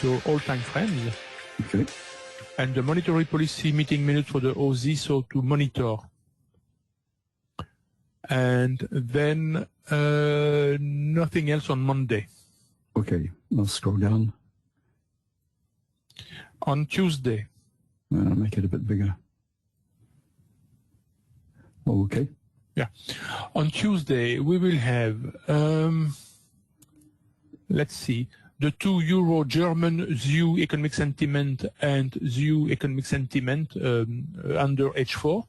so all time frames. Okay. And the monetary policy meeting minutes for the OZ, so to monitor. And then nothing else on Monday. Okay, I'll scroll down. On Tuesday. I'll make it a bit bigger. Oh, okay. Yeah. On Tuesday, we will have, let's see, the 2 euro German ZEW economic sentiment and ZEW economic sentiment under H4.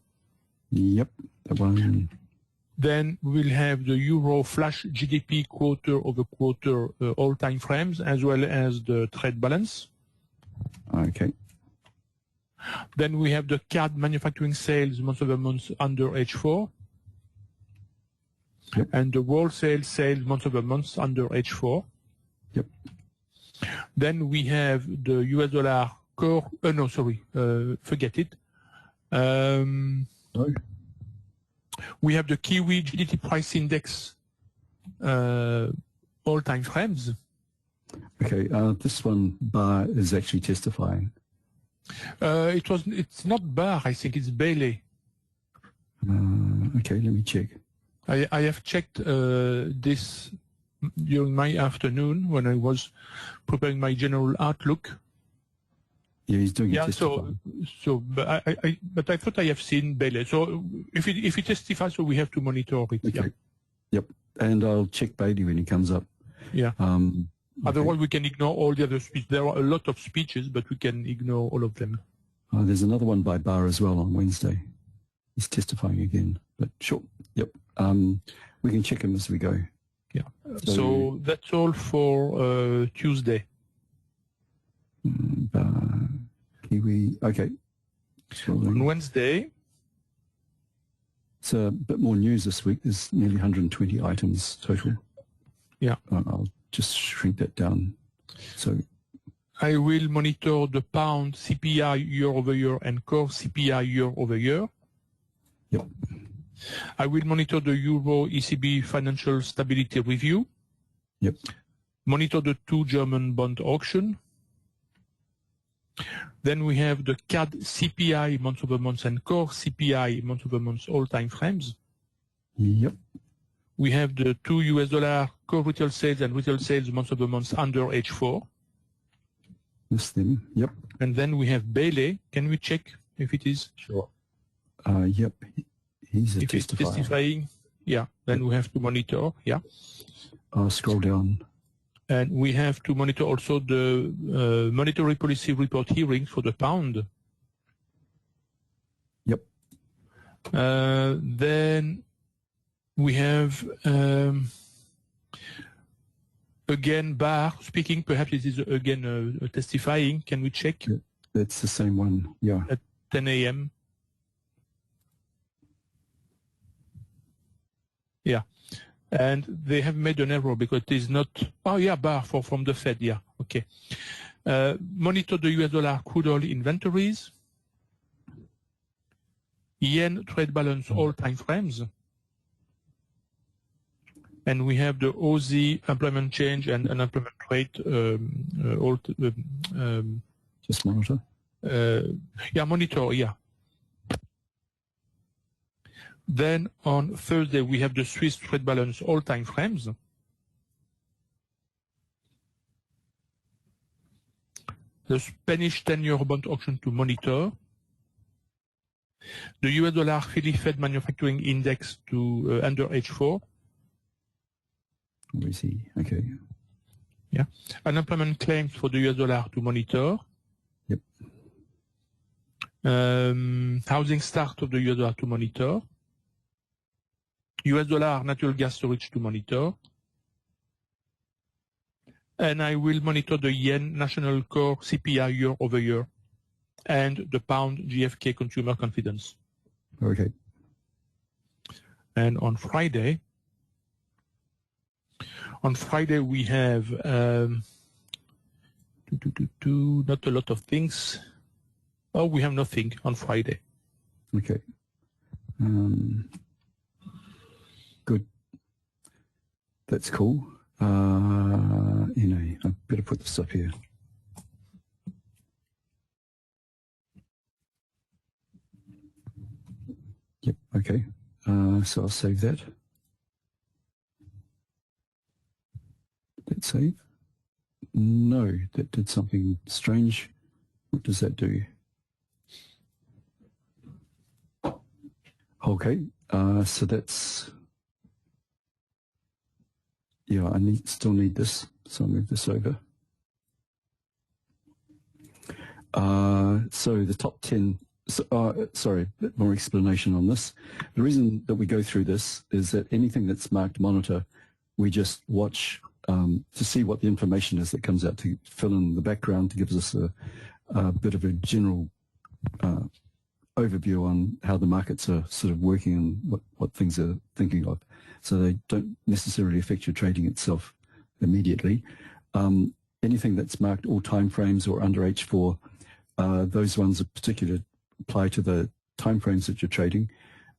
Yep, that one. Then we'll have the euro flash GDP quarter-over-quarter all time frames, as well as the trade balance. Okay. Then we have the card manufacturing sales month-over-month under H4. Yep. And the wholesale sales month-over-month under H4. Yep. Then we have the US dollar core, no, sorry, forget it. No. We have the Kiwi GDP price index all time frames. Okay, this one bar is actually testifying. It's not bar, I think it's Bailey. Okay, let me check. I have checked this during my afternoon when I was preparing my general outlook. Yeah, he's doing Yeah, it testifying. but I thought I have seen Bailey. So if it testifies, so we have to monitor it. Okay. Yeah. Yep, and I'll check Bailey when he comes up. Yeah. Okay. Otherwise, we can ignore all the other speeches. There are a lot of speeches, but we can ignore all of them. There's another one by Barr as well on Wednesday. He's testifying again, but sure. Yep. We can check him as we go. Yeah. So that's all for Tuesday. Kiwi. Okay. On Wednesday. It's a bit more news this week. There's nearly 120 items total. Yeah. I'll just shrink that down. So I will monitor the pound CPI year over year and core CPI year over year. Yep. I will monitor the Euro ECB financial stability review. Yep. Monitor the 2 German bond auction. Then we have the CAD CPI month-over-month and core CPI month-over-month all time frames. Yep. We have the 2 US dollar core retail sales and retail sales month-over-month under H4. Miss them. Yep. And then we have Bailey. Can we check if it is? Sure. Yep. He's a if it's testifier. testifying, yeah, then we have to monitor, yeah. I'll scroll down. And we have to monitor also the monetary policy report hearings for the pound. Yep. Then we have, again, Barr speaking. Perhaps it is again testifying. Can we check? Yep. That's the same one, yeah. At 10 a.m. Yeah. And they have made an error because it is not, oh yeah, Barr from the Fed, yeah, okay. Monitor the US dollar crude oil inventories, yen trade balance all time frames, and we have the OZ employment change and unemployment rate, Just monitor? yeah, monitor, yeah. Then on Thursday, we have the Swiss trade balance all time frames. The Spanish 10-year bond auction to monitor. The US dollar Philly Fed manufacturing index to under H4. Where is he? Okay. Yeah. Unemployment claims for the US dollar to monitor. Yep. Housing start of the US dollar to monitor. US dollar natural gas storage to monitor. And I will monitor the yen national core CPI year over year and the pound GFK consumer confidence. Okay. And on Friday we have not a lot of things. Oh, we have nothing on Friday. Okay. Good. That's cool. I better put this up here. Yep, okay. So I'll save that. Did that save? No, that did something strange. What does that do? Okay, so that's, yeah, I still need this, so I'll move this over. So the top 10, sorry, a bit more explanation on this. The reason that we go through this is that anything that's marked monitor, we just watch to see what the information is that comes out, to fill in the background, to give us a bit of a general overview on how the markets are sort of working and what things are thinking of. So they don't necessarily affect your trading itself immediately. Anything that's marked all time frames or under H4, those ones in particular apply to the time frames that you're trading.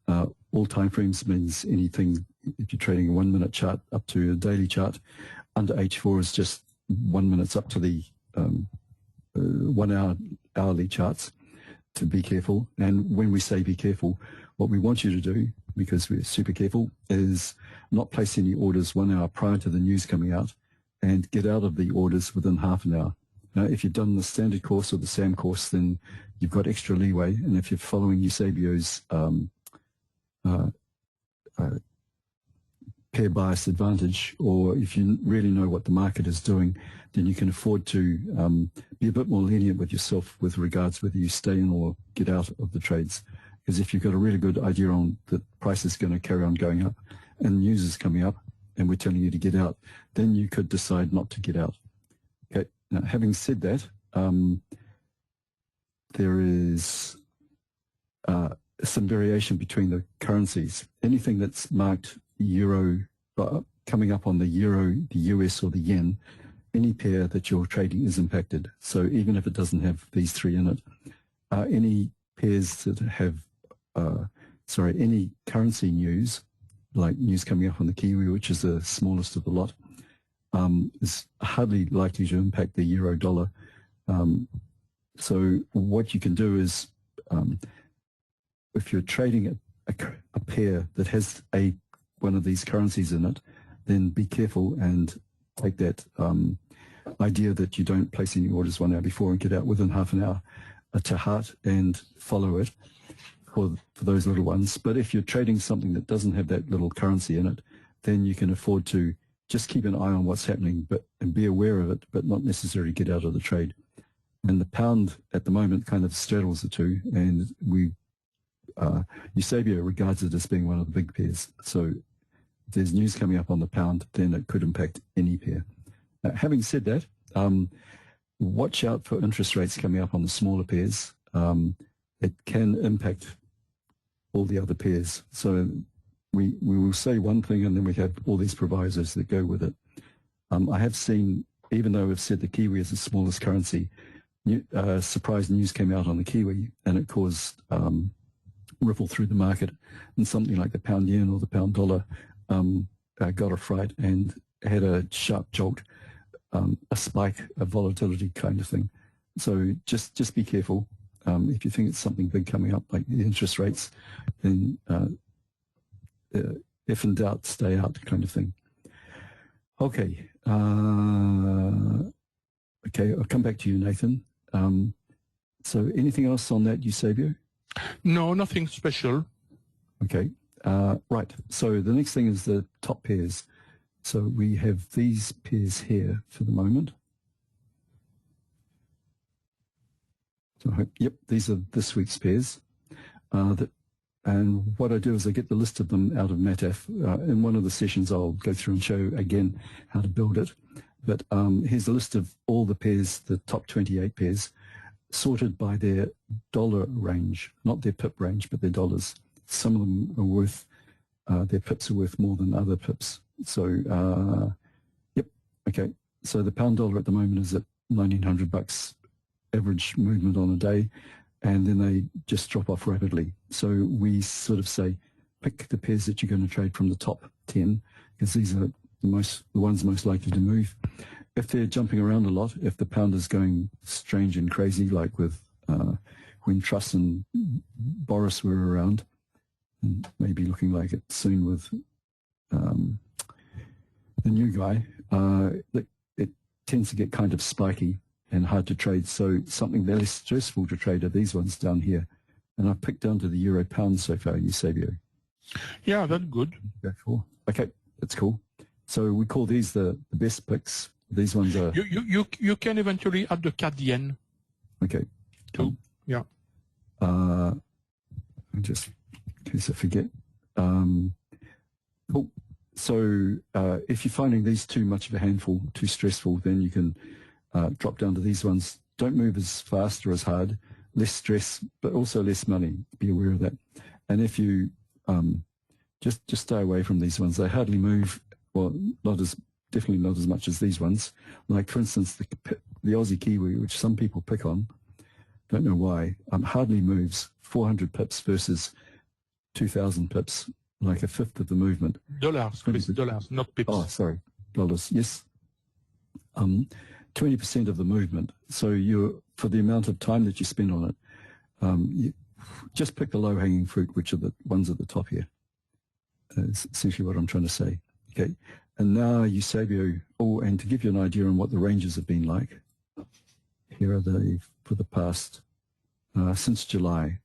All time frames means anything, if you're trading a 1 minute chart up to a daily chart. Under H4 is just 1 minute up to the 1 hour hourly charts, to be careful. And when we say be careful, what we want you to do, because we're super careful, is not place any orders 1 hour prior to the news coming out, and get out of the orders within half an hour. Now, if you've done the standard course or the SAM course, then you've got extra leeway. And if you're following Eusebio's pair bias advantage, or if you really know what the market is doing, then you can afford to be a bit more lenient with yourself with regards whether you stay in or get out of the trades. Because if you've got a really good idea on the price is going to carry on going up and news is coming up and we're telling you to get out, then you could decide not to get out. Okay. Now, having said that, there is some variation between the currencies. Anything that's marked euro, coming up on the euro, the US, or the yen, any pair that you're trading is impacted. So even if it doesn't have these three in it, any pairs that have, any currency news, like news coming up on the Kiwi, which is the smallest of the lot, is hardly likely to impact the euro dollar. So what you can do is, if you're trading a pair that has one of these currencies in it, then be careful and take that idea that you don't place any orders 1 hour before and get out within half an hour to heart and follow it for those little ones. But if you're trading something that doesn't have that little currency in it, then you can afford to just keep an eye on what's happening and be aware of it, but not necessarily get out of the trade. And the pound at the moment kind of straddles the two, and Eusebio regards it as being one of the big pairs. So if there's news coming up on the pound, then it could impact any pair. Now, having said that, watch out for interest rates coming up on the smaller pairs. It can impact all the other pairs. So we will say one thing and then we have all these provisos that go with it. I have seen, even though we've said the Kiwi is the smallest currency, surprise news came out on the Kiwi and it caused ripple through the market, and something like the pound yen or the pound dollar got a fright and had a sharp jolt, a spike, a volatility kind of thing. So just be careful. If you think it's something big coming up, like the interest rates, then if in doubt, stay out kind of thing. Okay. Okay, I'll come back to you, Nathan. So anything else on that, Eusebio? No, nothing special. Okay. Right. So the next thing is the top pairs. So we have these pairs here for the moment. So, yep, these are this week's pairs. And what I do is I get the list of them out of MATF. In one of the sessions, I'll go through and show again how to build it. But here's a list of all the pairs, the top 28 pairs, sorted by their dollar range, not their pip range, but their dollars. Some of them are worth, their pips are worth more than other pips. So, yep, okay. So the pound dollar at the moment is at $1,900 average movement on a day, and then they just drop off rapidly. So we sort of say, pick the pairs that you're going to trade from the top 10, because these are the ones most likely to move. If they're jumping around a lot, if the pound is going strange and crazy, like with when Truss and Boris were around, and maybe looking like it soon with the new guy, it tends to get kind of spiky and hard to trade. So something less stressful to trade are these ones down here. And I've picked down to the euro pound so far, Eusebio. Yeah, that's good. Okay, that's cool. So we call these the best picks. These ones are... You can eventually add the CAD yen. Okay. Too. Yeah. Just in case I forget. Cool. So if you're finding these too much of a handful, too stressful, then you can drop down to these ones. Don't move as fast or as hard. Less stress, but also less money. Be aware of that. And if you just stay away from these ones, they hardly move. Well, definitely not as much as these ones. Like for instance, the Aussie Kiwi, which some people pick on, don't know why, hardly moves. 400 pips versus 2,000 pips, like a fifth of the movement. Dollars, Chris, dollars, not pips. Oh, sorry, dollars. Yes. 20% of the movement. So for the amount of time that you spend on it, you just pick the low-hanging fruit, which are the ones at the top here. Is essentially what I'm trying to say. Okay. And now Eusebio, and to give you an idea on what the ranges have been like, here are they for the past, since July.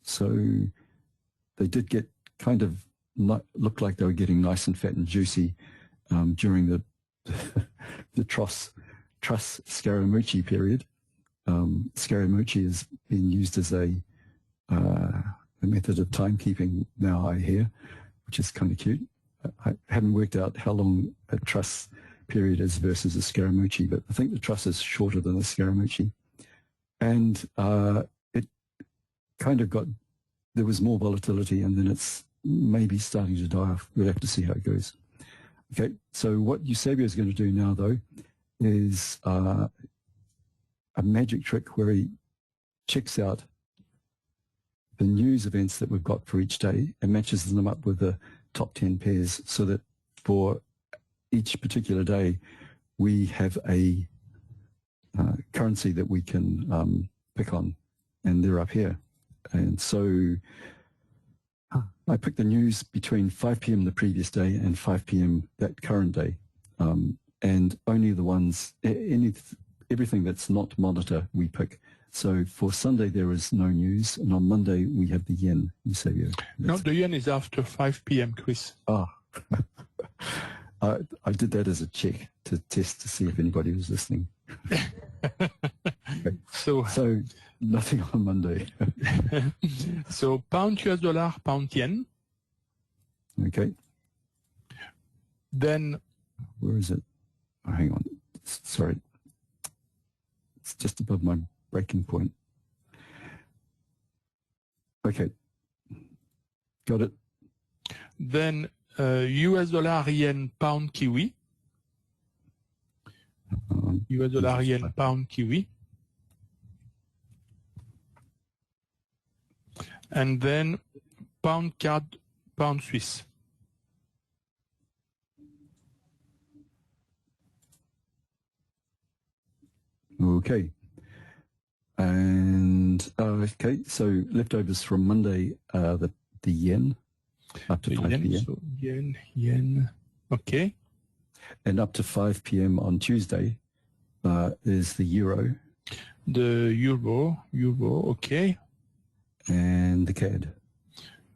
So they did get kind of look like they were getting nice and fat and juicy during the Truss Scaramucci period. Scaramucci is being used as a method of timekeeping now, I hear, which is kind of cute. I haven't worked out how long a Truss period is versus a Scaramucci, but I think the Truss is shorter than the Scaramucci. And it kind of there was more volatility, and then it's maybe starting to die off. We'll have to see how it goes. Okay, so what Eusebio is going to do now, though, is a magic trick where he checks out the news events that we've got for each day and matches them up with the top 10 pairs, so that for each particular day we have a currency that we can pick on, and they're up here. And so I picked the news between 5 p.m. the previous day and 5 p.m. that current day, and only the ones, everything that's not monitor we pick. So for Sunday there is no news, and on Monday we have the yen. No, the yen is after 5 p.m., Chris. Ah, I did that as a check to test to see if anybody was listening. Okay. So nothing on Monday. So pound US dollar, pound yen. Okay. Then where is it? Oh, hang on. Sorry. It's just above my breaking point. Okay. Got it. Then US dollar, yen, pound, kiwi. US dollar, yen, pound, kiwi. And then pound, CAD, pound, Swiss. Okay. And okay, so leftovers from Monday, the yen up to 5 p.m. So yen. Okay. And up to 5 p.m. on Tuesday is the euro. The euro, okay. And the CAD.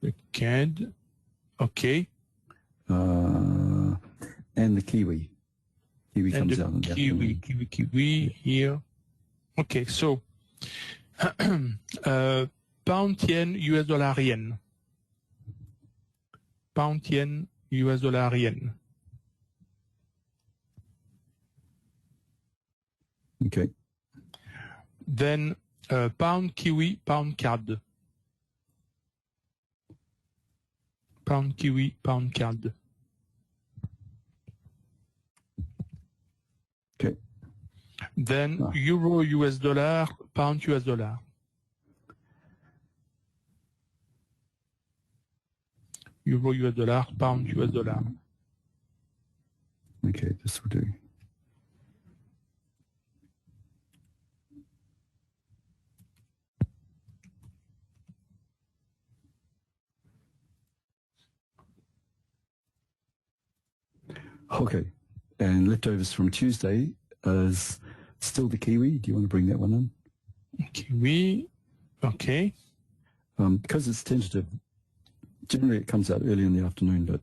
The CAD, okay. And the Kiwi. Kiwi and comes out in the Kiwi here. Okay, so pound yen, US dollar yen. Pound yen, US dollar yen. Okay. Then pound kiwi, pound CAD. Pound kiwi, pound CAD. Okay. Then euro, US dollar, pound, US dollar. Euro, US dollar, pound, US dollar. Okay, this will do. Okay. And leftovers from Tuesday is still the Kiwi. Do you want to bring that one in? Kiwi. Okay. Because it's tentative, generally it comes out early in the afternoon, but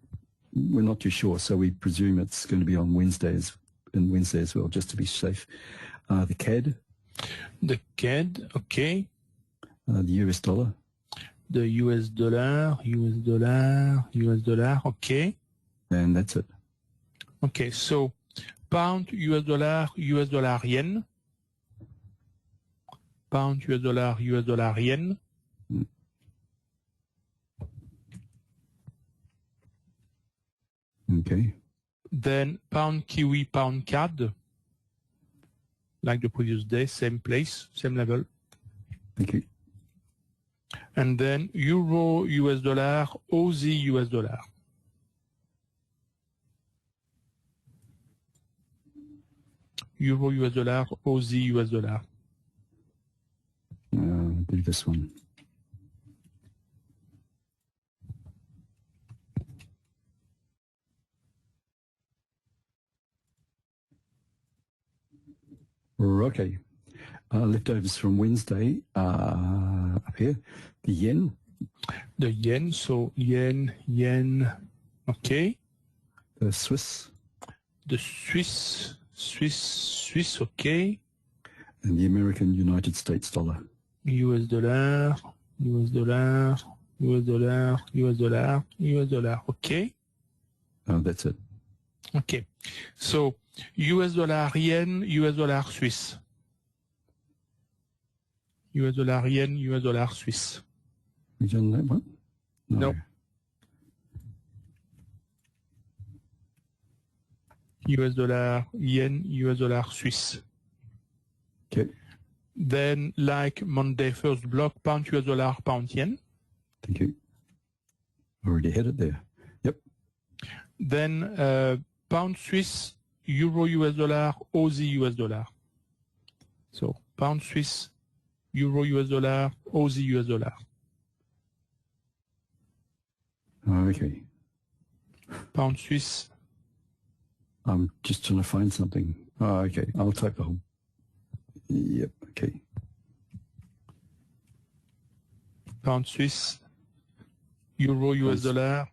we're not too sure, so we presume it's going to be on Wednesday as well, just to be safe. The CAD. The CAD, okay. The US dollar. The US dollar, okay. And that's it. Okay, so pound, US dollar, yen. Pound, US dollar, yen. Okay. Then pound, Kiwi, pound, CAD. Like the previous day, same place, same level. Thank you. And then Euro, US dollar, Aussie, US dollar. Euro, US dollar, Aussie, US dollar. Do this one. Okay. Leftovers from Wednesday up here. The yen. The yen, so yen, okay. The Swiss. The Swiss, okay. And the American United States dollar. US dollar, okay. That's it. Okay. So US dollar, yen, US dollar, Swiss. US dollar, yen, US dollar, Swiss. We done that one? No. US dollar, yen, US dollar, Swiss. Okay. Then, like Monday, first block, pound, US dollar, pound, yen. Thank you. Already had it there. Yep. Then, pound, Swiss, euro, US dollar, Aussie, US dollar. So, pound, Swiss, euro, US dollar, Aussie, US dollar. Okay. Pound, Swiss. I'm just trying to find something. Oh, okay. I'll type the whole. Yep. Okay. Pound, Swiss, euro, US dollar,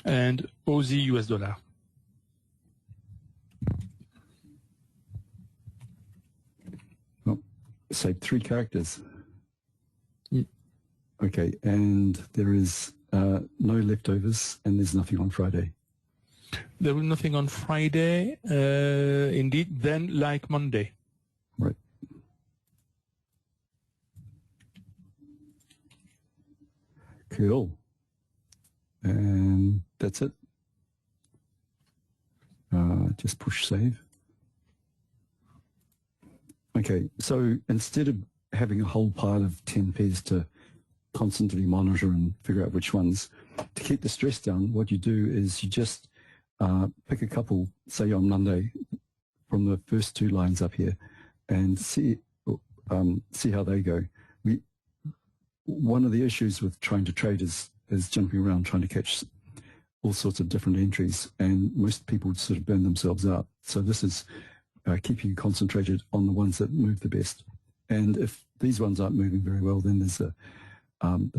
and Aussie, US dollar. Oh, saved 3 characters. Mm. Okay, and there is no leftovers, and there's nothing on Friday. There was nothing on Friday, indeed. Then, like Monday. Right. Cool. And that's it. Just push save. Okay, so instead of having a whole pile of 10 pairs to constantly monitor and figure out which ones, to keep the stress down, what you do is you just pick a couple, say on Monday, from the first 2 lines up here, and see how they go. One of the issues with trying to trade is jumping around trying to catch all sorts of different entries, and most people sort of burn themselves out. So this is keeping you concentrated on the ones that move the best. And if these ones aren't moving very well, then there's the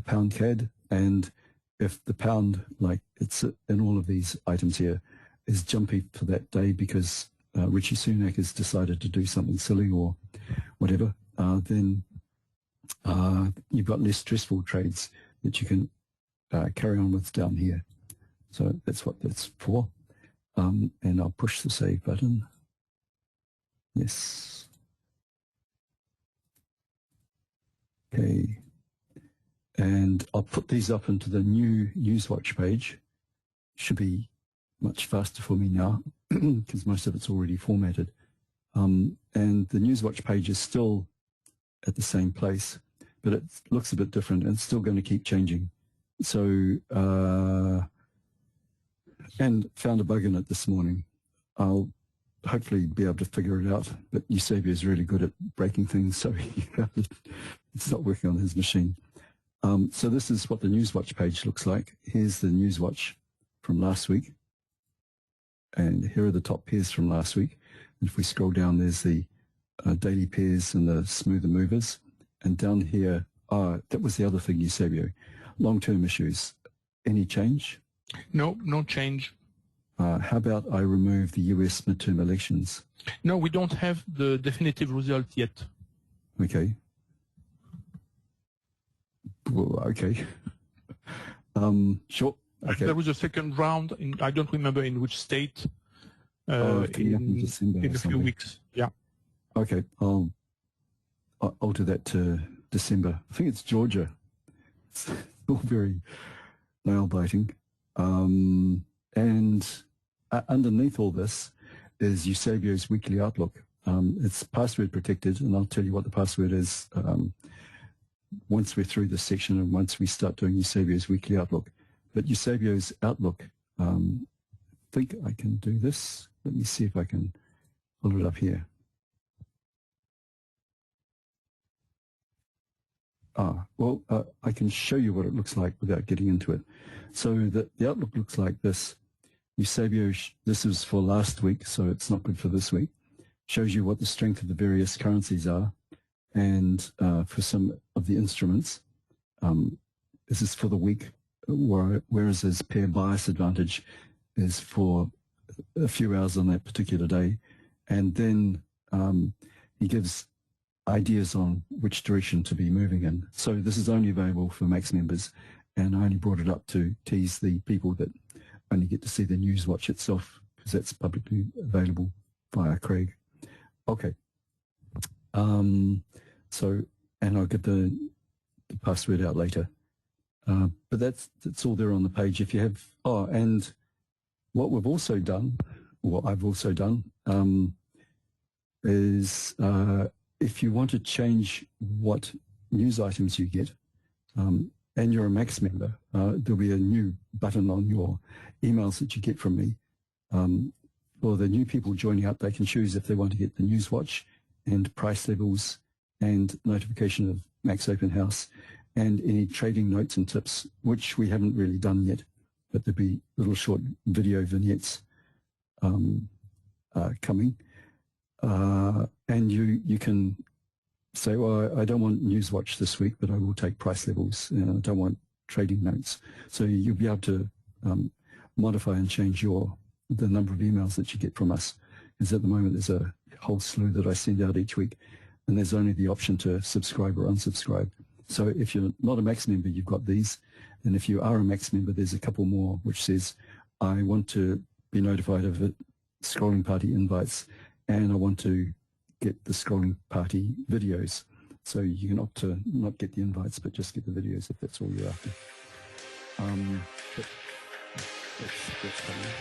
pound CAD, and if the pound, like it's in all of these items here, is jumpy for that day because Rishi Sunak has decided to do something silly or whatever, then you've got less stressful trades that you can carry on with down here. So that's what that's for. And I'll push the save button. Yes. Okay. And I'll put these up into the new NewsWatch page. Should be much faster for me now because most of it's already formatted. And the NewsWatch page is still at the same place, but it looks a bit different and it's still going to keep changing. So, and found a bug in it this morning. I'll hopefully be able to figure it out, but Eusebio is really good at breaking things, so it's not working on his machine. So this is what the NewsWatch page looks like. Here's the NewsWatch from last week. And here are the top pairs from last week. And if we scroll down, there's the daily pairs and the smoother movers. And down here, that was the other thing, Eusebio. Long-term issues. Any change? No, no change. How about I remove the US midterm elections? No, we don't have the definitive result yet. Okay. Well, okay. Sure. Okay. There was a second round, I don't remember in which state, in a few weeks. Yeah. Okay, I'll alter that to December. I think it's Georgia. It's all very nail-biting. And underneath all this is Eusebio's weekly outlook. It's password protected, and I'll tell you what the password is once we're through this section and once we start doing Eusebio's weekly outlook. But Eusebio's outlook, I think I can do this. Let me see if I can pull it up here. Well, I can show you what it looks like without getting into it. So the outlook looks like this. Eusebio, this is for last week, so it's not good for this week. Shows you what the strength of the various currencies are. And for some of the instruments, this is for the week, whereas his pair bias advantage is for a few hours on that particular day. And then he gives ideas on which direction to be moving in. So this is only available for Max members, and I only brought it up to tease the people that only get to see the NewsWatch itself, because that's publicly available via Craig. Okay. So, and I'll get the password out later. But that's all there on the page. If you have, and what we've also done, what I've also done, is if you want to change what news items you get, and you're a Max member, there'll be a new button on your emails that you get from me. For the new people joining up, they can choose if they want to get the NewsWatch and price levels and notification of Max Open House and any trading notes and tips, which we haven't really done yet, but there'll be little short video vignettes coming. And you can say, well, I don't want NewsWatch this week, but I will take price levels. I don't want trading notes. So you'll be able to modify and change the number of emails that you get from us. Because at the moment there's a whole slew that I send out each week, and there's only the option to subscribe or unsubscribe. So if you're not a Max member, you've got these. And if you are a Max member, there's a couple more which says, I want to be notified of it, scrolling party invites, and I want to get the scrolling party videos. So you can opt to not get the invites, but just get the videos if that's all you're after. But that's coming.